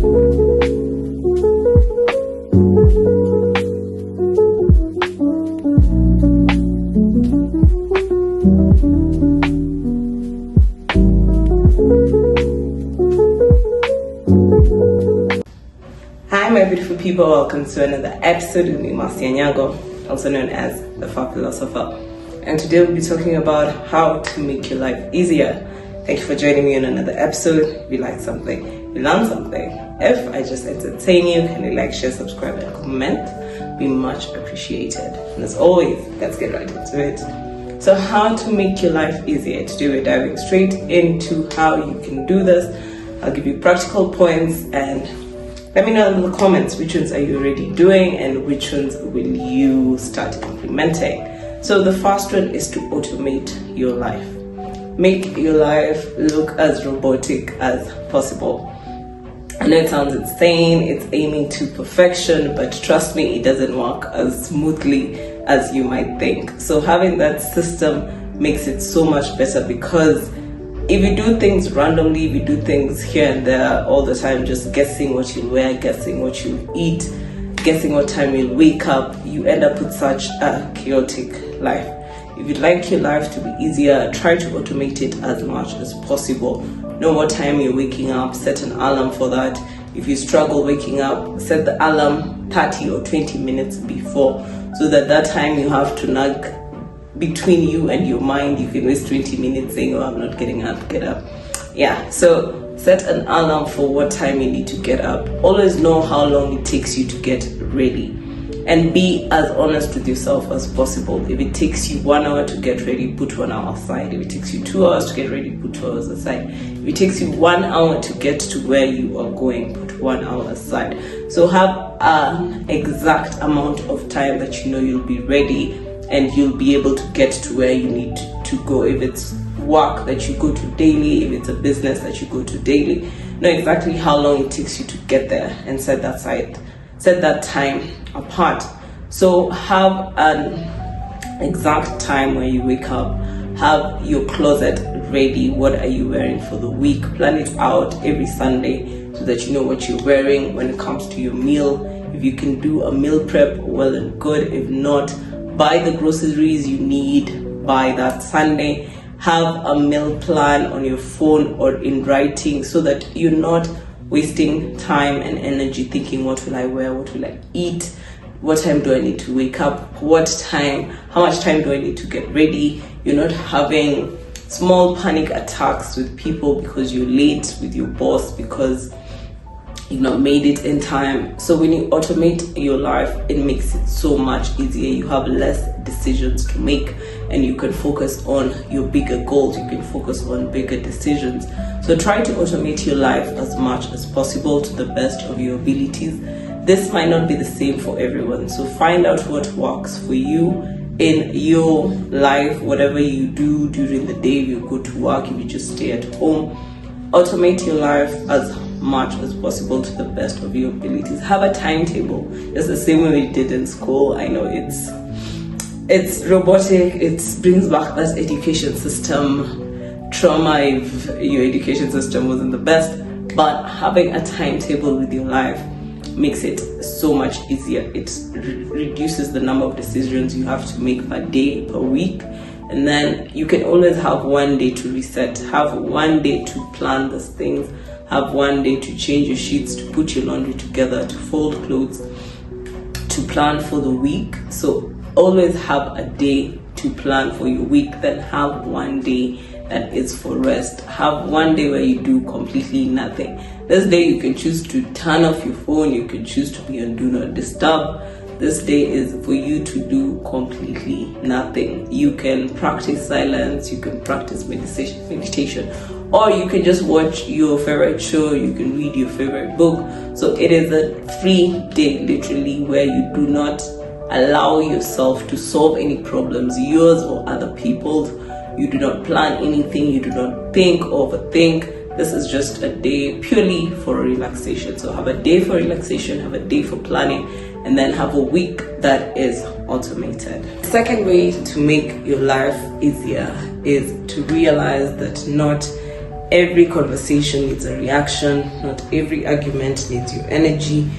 Hi my beautiful people, welcome to another episode with me, Marcia Nyago, also known as the Fab Philosopher. And today we'll be talking about how to make your life easier. Thank you for joining me on another episode. If you like something, if you learned something, if I just entertain you, can you like, share, subscribe, and comment? Be much appreciated. And as always, let's get right into it. So how to make your life easier. Today we're diving straight into how you can do this. I'll give you practical points and let me know in the comments which ones are you already doing and which ones will you start implementing. So the first one is to automate your life. Make your life look as robotic as possible. I know it sounds insane, it's aiming to perfection, but trust me, it doesn't work as smoothly as you might think. So having that system makes it so much better, because if you do things randomly, if you do things here and there all the time, just guessing what you'll wear, guessing what you'll eat, guessing what time you'll wake up, you end up with such a chaotic life. If you'd like your life to be easier, try to automate it as much as possible. Know what time you're waking up, set an alarm for that. If you struggle waking up, set the alarm 30 or 20 minutes before, so that time you have to nag between you and your mind. You can waste 20 minutes saying, oh, I'm not getting up, get up. Yeah, so set an alarm for what time you need to get up. Always know how long it takes you to get ready, and be as honest with yourself as possible. If it takes you 1 hour to get ready, put 1 hour aside. If it takes you 2 hours to get ready, put 2 hours aside. If it takes you 1 hour to get to where you are going, put 1 hour aside. So have an exact amount of time that you know you'll be ready and you'll be able to get to where you need to go. If it's work that you go to daily, if it's a business that you go to daily, know exactly how long it takes you to get there and set that time apart. So have an exact time when you wake up. Have your closet ready. What are you wearing for the week? Plan it out every Sunday so that you know what you're wearing when it comes to your meal. If you can do a meal prep, well and good. If not, buy the groceries you need by that Sunday. Have a meal plan on your phone or in writing, so that you're not wasting time and energy thinking, what will I wear, what will I eat, what time do I need to wake up, how much time do I need to get ready. You're not having small panic attacks with people because you're late with your boss because you've not made it in time. So when you automate your life, it makes it so much easier. You have less decisions to make and you can focus on your bigger goals. You can focus on bigger decisions. So try to automate your life as much as possible to the best of your abilities. This might not be the same for everyone. So find out what works for you in your life, whatever you do during the day. If you go to work, if you just stay at home, automate your life as much as possible to the best of your abilities. Have a timetable, just the same way we did in school. I know it's robotic, it brings back that education system trauma if your education system wasn't the best, but having a timetable with your life makes it so much easier. It reduces the number of decisions you have to make per day, per week. And then you can always have 1 day to reset, have 1 day to plan these things, have 1 day to change your sheets, to put your laundry together, to fold clothes, to plan for the week. So always have a day to plan for your week, then have 1 day that is for rest. Have 1 day where you do completely nothing. This day you can choose to turn off your phone, you can choose to be on do not disturb. This day is for you to do completely nothing. You can practice silence, you can practice meditation, or you can just watch your favorite show, you can read your favorite book. So it is a free day, literally, where you do not allow yourself to solve any problems, yours or other people's. You do not plan anything, you do not think, overthink. This is just a day purely for relaxation. So have a day for relaxation, have a day for planning, and then have a week that is automated. The second way to make your life easier is to realize that not every conversation needs a reaction. Not every argument needs your energy.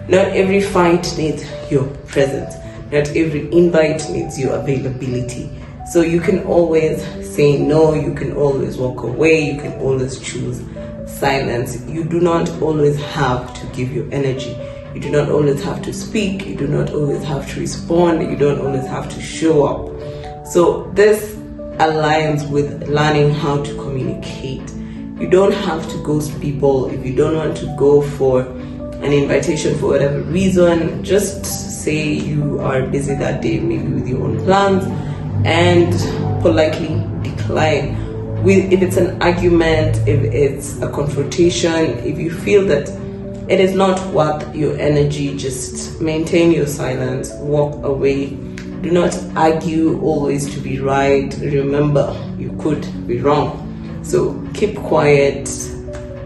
Not every fight needs your presence. Not every invite needs your availability. So you can always say no, you can always walk away, you can always choose silence. You do not always have to give your energy. You do not always have to speak. You do not always have to respond. You don't always have to show up. So this aligns with learning how to communicate. You don't have to ghost people. If you don't want to go for an invitation for whatever reason, just say you are busy that day, maybe with your own plans, and politely decline. If it's an argument, if it's a confrontation, if you feel that it is not worth your energy, just maintain your silence, walk away. Do not argue always to be right. Remember, you could be wrong. So keep quiet,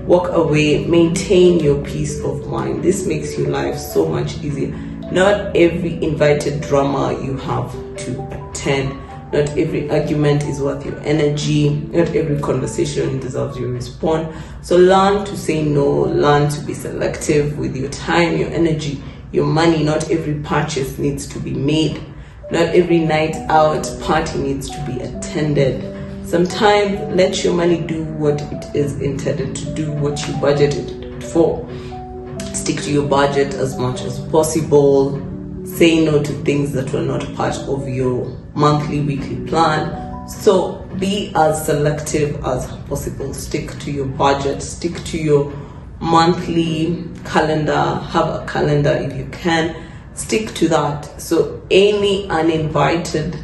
walk away, maintain your peace of mind. This makes your life so much easier. Not every invited drama you have to attend. Not every argument is worth your energy. Not every conversation deserves your response. So learn to say no, learn to be selective with your time, your energy, your money. Not every purchase needs to be made. Not every night out party needs to be attended. Sometimes let your money do what it is intended to do, what you budgeted it for. Stick to your budget as much as possible. Say no to things that were not part of your monthly, weekly plan. So be as selective as possible. Stick to your budget, stick to your monthly calendar, have a calendar if you can, stick to that. So any uninvited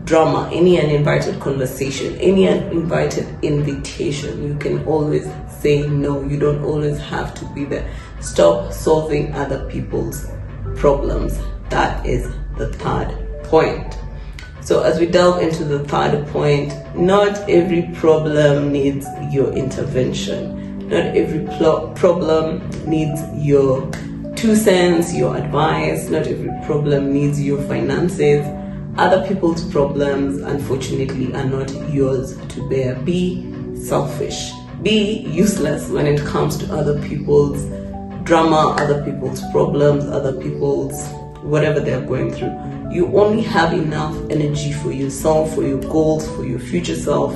drama, any uninvited conversation, any uninvited invitation, you can always say no. You don't always have to be there. Stop solving other people's problems. That is the third point. So as we delve into the third point, not every problem needs your intervention. Not every problem needs your 2 cents, your advice. Not every problem needs your finances. Other people's problems, unfortunately, are not yours to bear. Be selfish. Be useless when it comes to other people's drama, other people's problems, other people's whatever they're going through. You only have enough energy for yourself, for your goals, for your future self.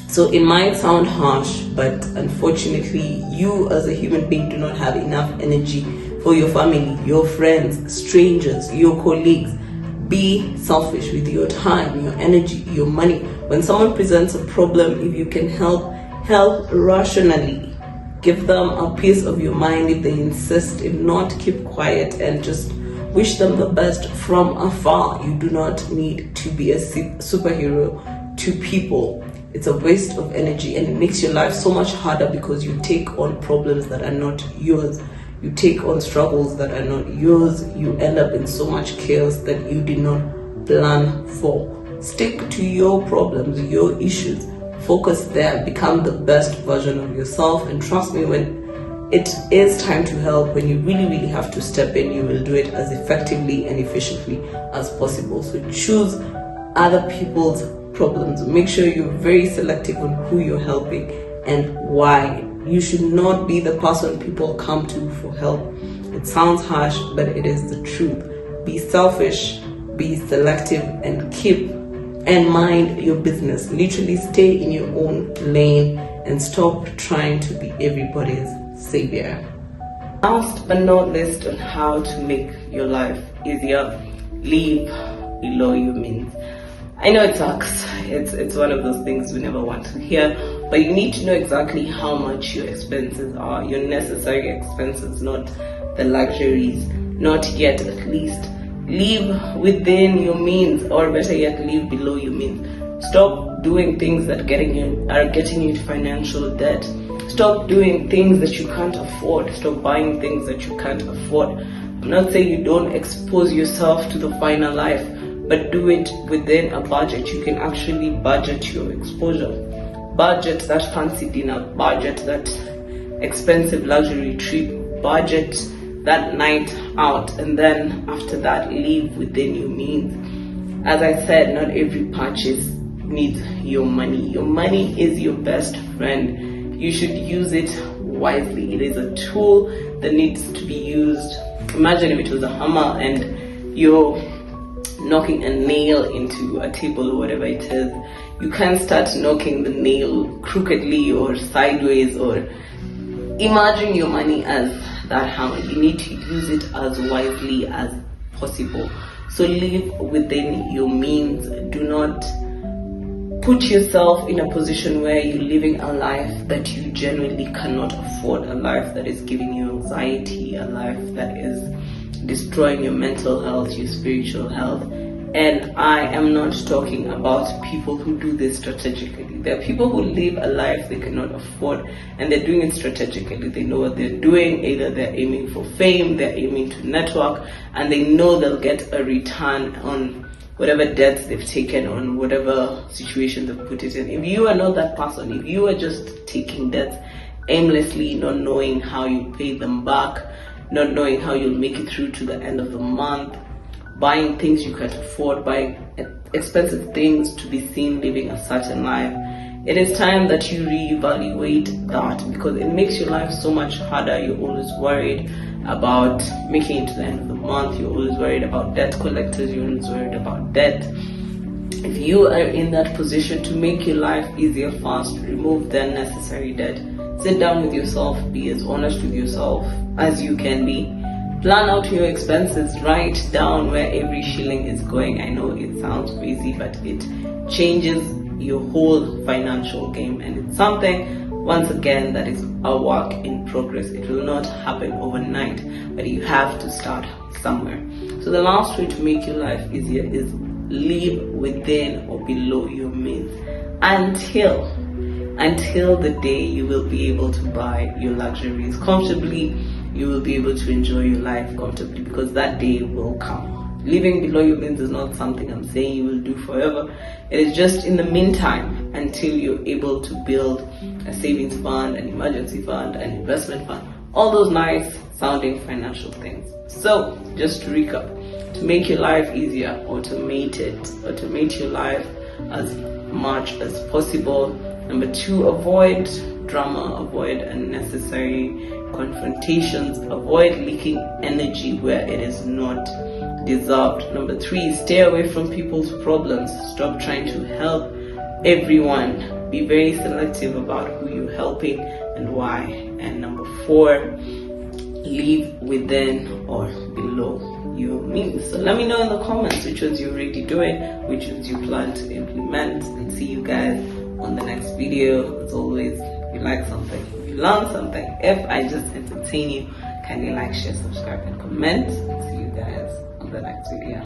So it might sound harsh, but unfortunately, you as a human being do not have enough energy for your family, your friends, strangers, your colleagues. Be selfish with your time, your energy, your money. When someone presents a problem, if you can help rationally. Give them a piece of your mind if they insist. If not, keep quiet and just wish them the best from afar. You do not need to be a superhero to people. It's a waste of energy and it makes your life so much harder because you take on problems that are not yours. You take on struggles that are not yours. You end up in so much chaos that you did not plan for. Stick to your problems, your issues. Focus there. Become the best version of yourself. And trust me, when it is time to help, when you really, really have to step in, you will do it as effectively and efficiently as possible. So choose other people's problems. Make sure you're very selective on who you're helping and why. You should not be the person people come to for help. It sounds harsh, but it is the truth. Be selfish, be selective, and mind your business. Literally stay in your own lane and stop trying to be everybody's savior. Last but not least, on how to make your life easier, live below your means. I know it sucks. It's one of those things we never want to hear, but you need to know exactly how much your expenses are, your necessary expenses, not the luxuries, not yet at least. Live within your means, or better yet, live below your means. Stop doing things that are getting you to financial debt. Stop doing things that you can't afford. Stop buying things that you can't afford. I'm not saying you don't expose yourself to the finer life, but do it within a budget. You can actually budget your exposure. Budget that fancy dinner, budget that expensive luxury trip, budget that night out, and then after that, live within your means. As I said, not every purchase needs your money. Your money is your best friend. You should use it wisely. It is a tool that needs to be used. Imagine if it was a hammer and you're knocking a nail into a table or whatever it is. You can't start knocking the nail crookedly or sideways, or imagine your money as that hammer. You need to use it as wisely as possible. So live within your means. Do not put yourself in a position where you're living a life that you genuinely cannot afford, a life that is giving you anxiety, a life that is destroying your mental health, your spiritual health. And I am not talking about people who do this strategically. There are people who live a life they cannot afford, and they're doing it strategically. They know what they're doing. Either they're aiming for fame, they're aiming to network, and they know they'll get a return on whatever debts they've taken, on whatever situation they've put it in. If you are not that person, if you are just taking debts aimlessly, not knowing how you pay them back, not knowing how you'll make it through to the end of the month, buying things you can't afford, buying expensive things to be seen living a certain life, it is time that you reevaluate that, because it makes your life so much harder. You're always worried about making it to the end of the month. You're always worried about debt collectors. You're always worried about debt. If you are in that position, to make your life easier fast, remove the unnecessary debt. Sit down with yourself, be as honest with yourself as you can be. Plan out your expenses, write down where every shilling is going. I know it sounds crazy, but it changes your whole financial game, and it's something, once again, that is a work in progress. It will not happen overnight, but you have to start somewhere. So the last way to make your life easier is live within or below your means until the day you will be able to buy your luxuries comfortably. You will be able to enjoy your life comfortably, because that day will come. Living below your means is not something I'm saying you will do forever. It is just in the meantime, until you're able to build a savings fund, an emergency fund, an investment fund, all those nice sounding financial things. So just to recap, to make your life easier, automate your life as much as possible. Number 2, avoid drama, avoid unnecessary confrontations, avoid leaking energy where it is not deserved. Number 3, stay away from people's problems. Stop trying to help everyone. Be very selective about who you're helping and why. And number 4, live within or below your means. So let me know in the comments which ones you're already doing, which ones you plan to implement, and see you guys on the next video. As always, if you like something, if you learn something, if I just entertain you, kindly like, share, subscribe, and comment. See you guys on the next video.